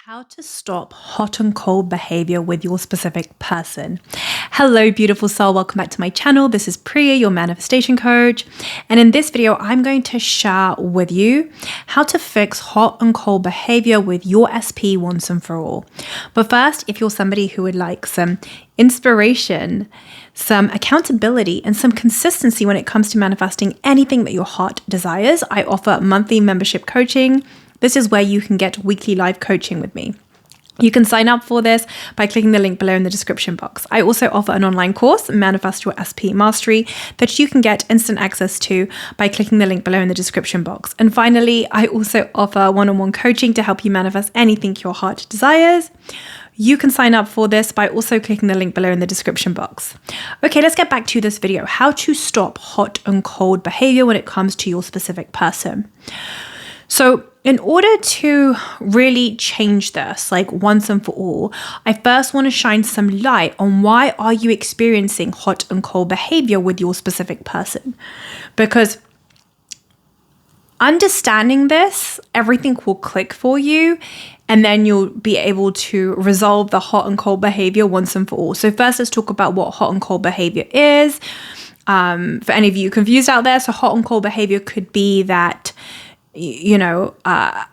How to stop hot and cold behavior with your specific person. Hello, beautiful soul. Welcome back to my channel. This is Priya, your manifestation coach. And in this video, I'm going to share with you how to fix hot and cold behavior with your SP once and for all. But first, if you're somebody who would like some inspiration, some accountability, and some consistency when it comes to manifesting anything that your heart desires, I offer monthly membership coaching. This is where you can get weekly live coaching with me. You can sign up for this by clicking the link below in the description box. I also offer an online course, Manifest Your SP Mastery, that you can get instant access to by clicking the link below in the description box. And finally, I also offer one-on-one coaching to help you manifest anything your heart desires. You can sign up for this by also clicking the link below in the description box. Okay, let's get back to this video. How to stop hot and cold behavior when it comes to your specific person. So in order to really change this, like once and for all, I first want to shine some light on why are you experiencing hot and cold behavior with your specific person. Because understanding this, everything will click for you, and then you'll be able to resolve the hot and cold behavior once and for all. So first, let's talk about what hot and cold behavior is. For any of you confused out there, so hot and cold behavior could be that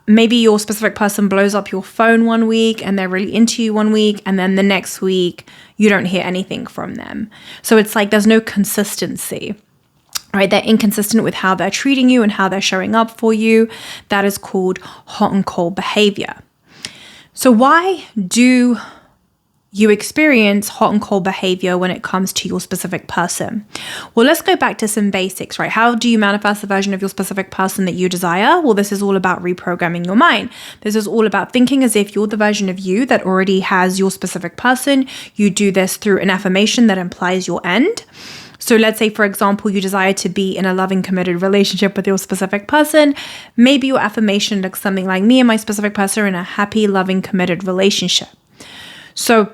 maybe your specific person blows up your phone one week and they're really into you one week, and then the next week you don't hear anything from them. So it's like there's no consistency, right? They're inconsistent with how they're treating you and how they're showing up for you. That is called hot and cold behavior. So why do you experience hot and cold behavior when it comes to your specific person? Well, let's go back to some basics, right? How do you manifest the version of your specific person that you desire? Well, this is all about reprogramming your mind. This is all about thinking as if you're the version of you that already has your specific person. You do this through an affirmation that implies your end. So let's say, for example, you desire to be in a loving, committed relationship with your specific person. Maybe your affirmation looks something like, me and my specific person are in a happy, loving, committed relationship. So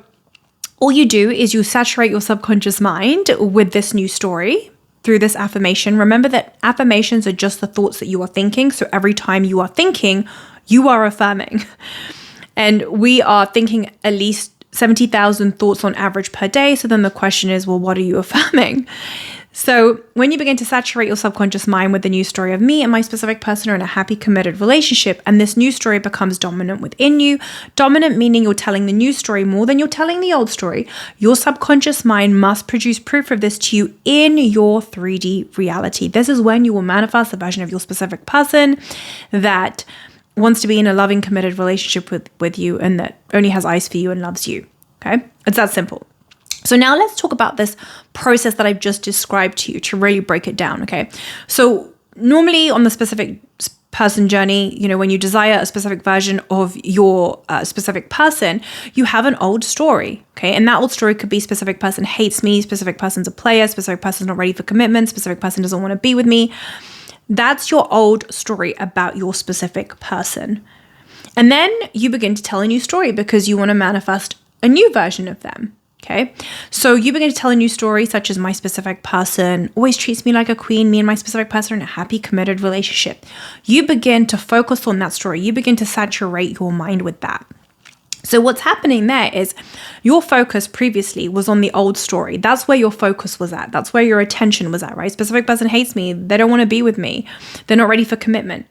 all you do is you saturate your subconscious mind with this new story through this affirmation. Remember that affirmations are just the thoughts that you are thinking. So every time you are thinking, you are affirming. And we are thinking at least 70,000 thoughts on average per day. So then the question is, well, what are you affirming? So when you begin to saturate your subconscious mind with the new story of me and my specific person are in a happy, committed relationship, and this new story becomes dominant within you, dominant meaning you're telling the new story more than you're telling the old story, your subconscious mind must produce proof of this to you in your 3D reality. This is when you will manifest the version of your specific person that wants to be in a loving, committed relationship with you and that only has eyes for you and loves you. Okay? It's that simple. So now let's talk about this process that I've just described to you to really break it down, okay? So normally on the specific person journey, when you desire a specific version of your specific person, you have an old story, okay? And that old story could be specific person hates me, specific person's a player, specific person's not ready for commitment, specific person doesn't want to be with me. That's your old story about your specific person. And then you begin to tell a new story because you want to manifest a new version of them. Okay, so you begin to tell a new story, such as my specific person always treats me like a queen. Me and my specific person are in a happy, committed relationship. You begin to focus on that story. You begin to saturate your mind with that. So what's happening there is your focus previously was on the old story. That's where your focus was at. That's where your attention was at, right? Specific person hates me. They don't want to be with me. They're not ready for commitment.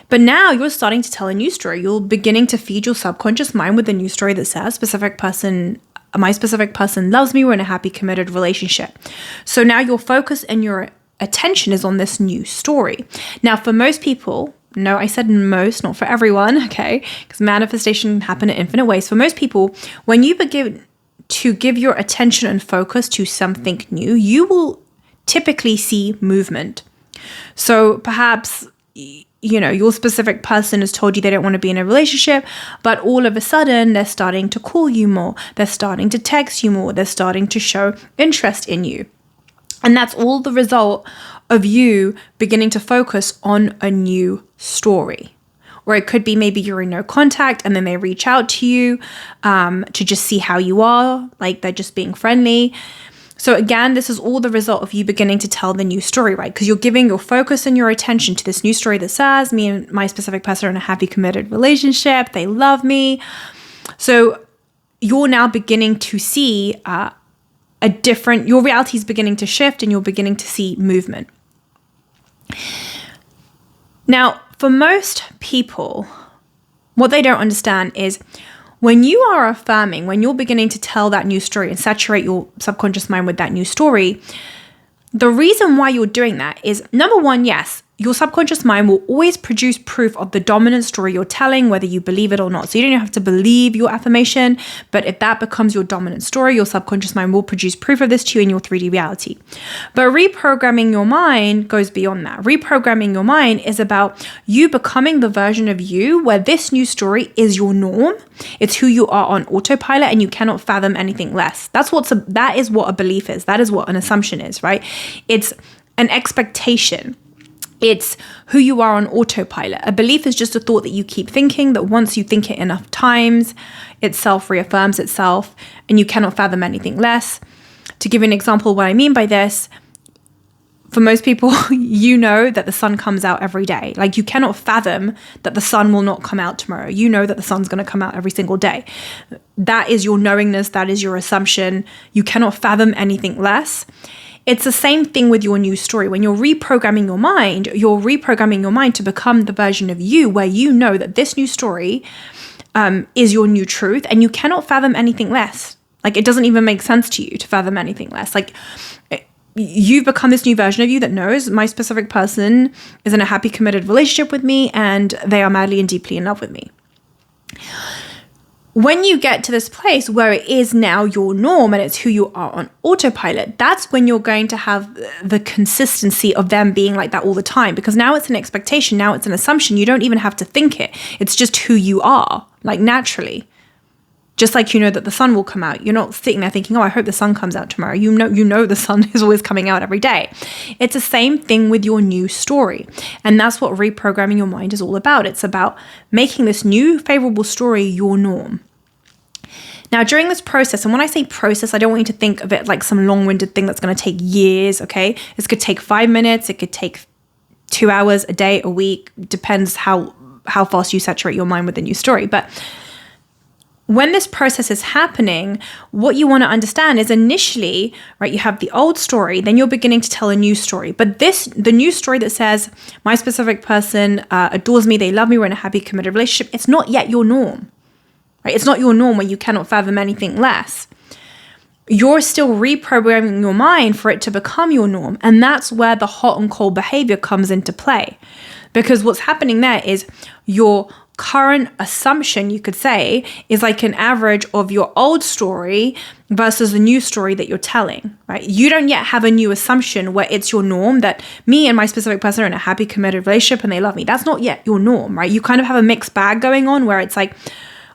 But now you're starting to tell a new story. You're beginning to feed your subconscious mind with a new story that says my specific person loves me. We're in a happy, committed relationship. So now your focus and your attention is on this new story. Now, for most people, no, I said most, not for everyone, okay? Because manifestation can happen in infinite ways. For most people, when you begin to give your attention and focus to something new, you will typically see movement. So perhaps your specific person has told you they don't want to be in a relationship, but all of a sudden they're starting to call you more. They're starting to text you more. They're starting to show interest in you. And that's all the result of you beginning to focus on a new story. Or it could be maybe you're in no contact and then they reach out to you to just see how you are, like they're just being friendly. So again, this is all the result of you beginning to tell the new story, right? Because you're giving your focus and your attention to this new story that says, me and my specific person are in a happy, committed relationship. They love me. So you're now beginning to see your reality is beginning to shift, and you're beginning to see movement. Now, for most people, what they don't understand is when you are affirming, when you're beginning to tell that new story and saturate your subconscious mind with that new story, the reason why you're doing that is, number one, yes, your subconscious mind will always produce proof of the dominant story you're telling, whether you believe it or not. So you don't even have to believe your affirmation, but if that becomes your dominant story, your subconscious mind will produce proof of this to you in your 3D reality. But reprogramming your mind goes beyond that. Reprogramming your mind is about you becoming the version of you where this new story is your norm. It's who you are on autopilot, and you cannot fathom anything less. That is what a belief is. That is what an assumption is, right? It's an expectation. It's who you are on autopilot. A belief is just a thought that you keep thinking, that once you think it enough times, it self-reaffirms itself, and you cannot fathom anything less. To give you an example of what I mean by this, for most people, you know that the sun comes out every day. Like, you cannot fathom that the sun will not come out tomorrow. You know that the sun's going to come out every single day. That is your knowingness. That is your assumption. You cannot fathom anything less. It's the same thing with your new story. When you're reprogramming your mind to become the version of you where you know that this new story is your new truth, and you cannot fathom anything less. Like, it doesn't even make sense to you to fathom anything less. Like, you've become this new version of you that knows my specific person is in a happy, committed relationship with me, and they are madly and deeply in love with me. When you get to this place where it is now your norm and it's who you are on autopilot, that's when you're going to have the consistency of them being like that all the time, because now it's an expectation, now it's an assumption. You don't even have to think it. It's just who you are, like, naturally. Just like you know that the sun will come out. You're not sitting there thinking, oh, I hope the sun comes out tomorrow. You know the sun is always coming out every day. It's the same thing with your new story. And that's what reprogramming your mind is all about. It's about making this new favorable story your norm. Now, during this process, and when I say process, I don't want you to think of it like some long-winded thing that's going to take years, okay? This could take 5 minutes. It could take 2 hours, a day, a week. Depends how fast you saturate your mind with the new story. But when this process is happening, what you want to understand is initially, right, you have the old story, then you're beginning to tell a new story. But the new story that says, my specific person adores me, they love me, we're in a happy, committed relationship, it's not yet your norm. Right? It's not your norm where you cannot fathom anything less. You're still reprogramming your mind for it to become your norm. And that's where the hot and cold behavior comes into play. Because what's happening there is your current assumption, you could say, is like an average of your old story versus the new story that you're telling, right? You don't yet have a new assumption where it's your norm that me and my specific person are in a happy, committed relationship and they love me. That's not yet your norm, right? You kind of have a mixed bag going on where it's like,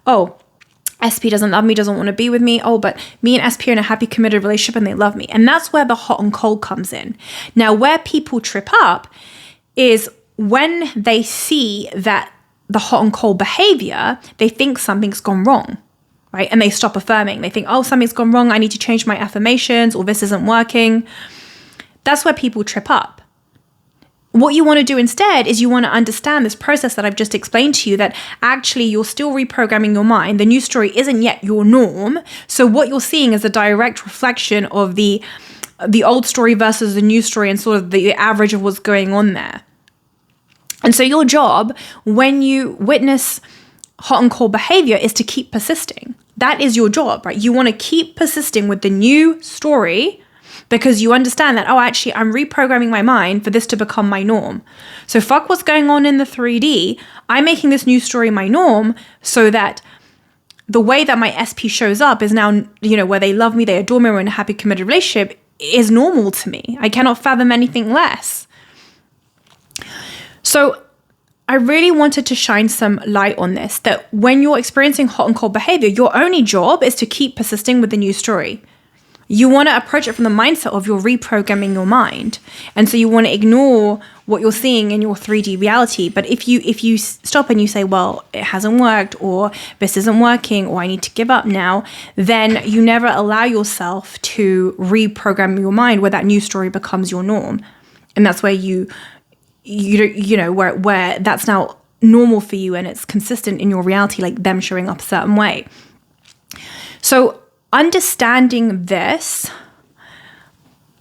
oh, SP doesn't love me, doesn't want to be with me. Oh, but me and SP are in a happy, committed relationship and they love me. And that's where the hot and cold comes in. Now, where people trip up is when they see that the hot and cold behavior, they think something's gone wrong, right? And they stop affirming. They think, oh, something's gone wrong. I need to change my affirmations, or this isn't working. That's where people trip up. What you want to do instead is you want to understand this process that I've just explained to you, that actually you're still reprogramming your mind. The new story isn't yet your norm. So what you're seeing is a direct reflection of the old story versus the new story and sort of the average of what's going on there. And so your job when you witness hot and cold behavior is to keep persisting. That is your job, right? You want to keep persisting with the new story because you understand that, oh, actually, I'm reprogramming my mind for this to become my norm. So fuck what's going on in the 3D. I'm making this new story my norm so that the way that my SP shows up is now, where they love me, they adore me, we're in a happy, committed relationship is normal to me. I cannot fathom anything less. So I really wanted to shine some light on this, that when you're experiencing hot and cold behavior, your only job is to keep persisting with the new story. You want to approach it from the mindset of you're reprogramming your mind. And so you want to ignore what you're seeing in your 3D reality. But if you stop and you say, well, it hasn't worked, or this isn't working, or I need to give up now, then you never allow yourself to reprogram your mind where that new story becomes your norm. And that's where where that's now normal for you and it's consistent in your reality, like them showing up a certain way. So understanding this,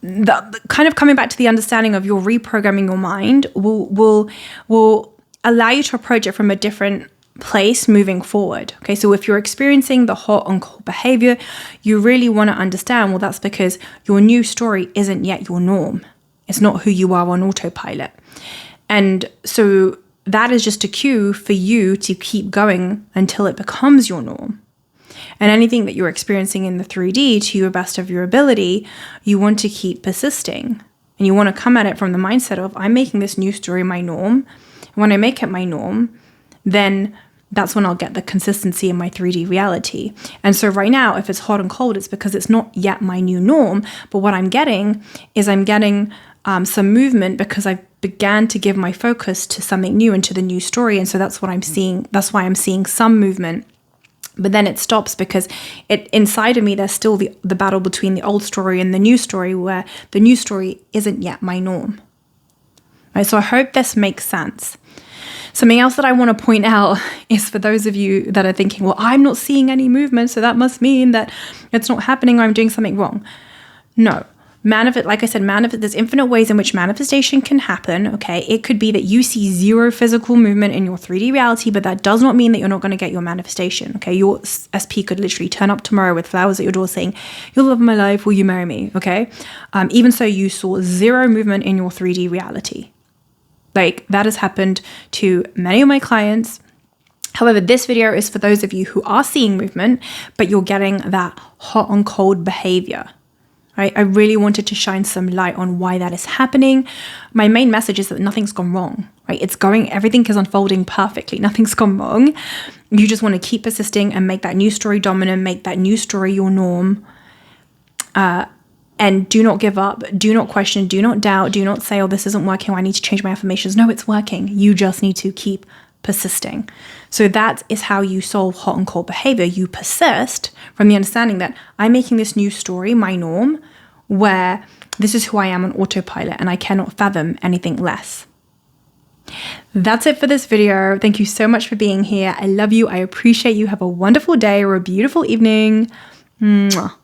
the kind of coming back to the understanding of your reprogramming your mind will allow you to approach it from a different place moving forward. Okay, so if you're experiencing the hot and cold behavior, you really want to understand, well, that's because your new story isn't yet your norm. It's not who you are on autopilot. And so that is just a cue for you to keep going until it becomes your norm. And anything that you're experiencing in the 3D to your best of your ability, you want to keep persisting. And you want to come at it from the mindset of, I'm making this new story my norm. And when I make it my norm, then that's when I'll get the consistency in my 3D reality. And so right now, if it's hot and cold, it's because it's not yet my new norm. But what I'm getting is some movement because I began to give my focus to something new and to the new story. And so that's what I'm seeing. That's why I'm seeing some movement. But then it stops because inside of me, there's still the battle between the old story and the new story, where the new story isn't yet my norm. Right? So I hope this makes sense. Something else that I want to point out is for those of you that are thinking, well, I'm not seeing any movement, so that must mean that it's not happening or I'm doing something wrong. No. Like I said, there's infinite ways in which manifestation can happen, okay? It could be that you see zero physical movement in your 3D reality, but that does not mean that you're not going to get your manifestation, okay? Your SP could literally turn up tomorrow with flowers at your door saying, you're the love of my life, will you marry me, okay? Even so, you saw zero movement in your 3D reality. Like, that has happened to many of my clients. However, this video is for those of you who are seeing movement, but you're getting that hot and cold behavior. Right? I really wanted to shine some light on why that is happening. My main message is that nothing's gone wrong, right? Everything is unfolding perfectly. Nothing's gone wrong. You just want to keep persisting and make that new story dominant, make that new story your norm. And do not give up, do not question, do not doubt, do not say, oh, this isn't working, I need to change my affirmations. No, it's working. You just need to keep persisting. So that is how you solve hot and cold behavior. You persist from the understanding that I'm making this new story my norm, where this is who I am on autopilot and I cannot fathom anything less. That's it for this video. Thank you so much for being here. I love you. I appreciate you. Have a wonderful day or a beautiful evening. Mwah.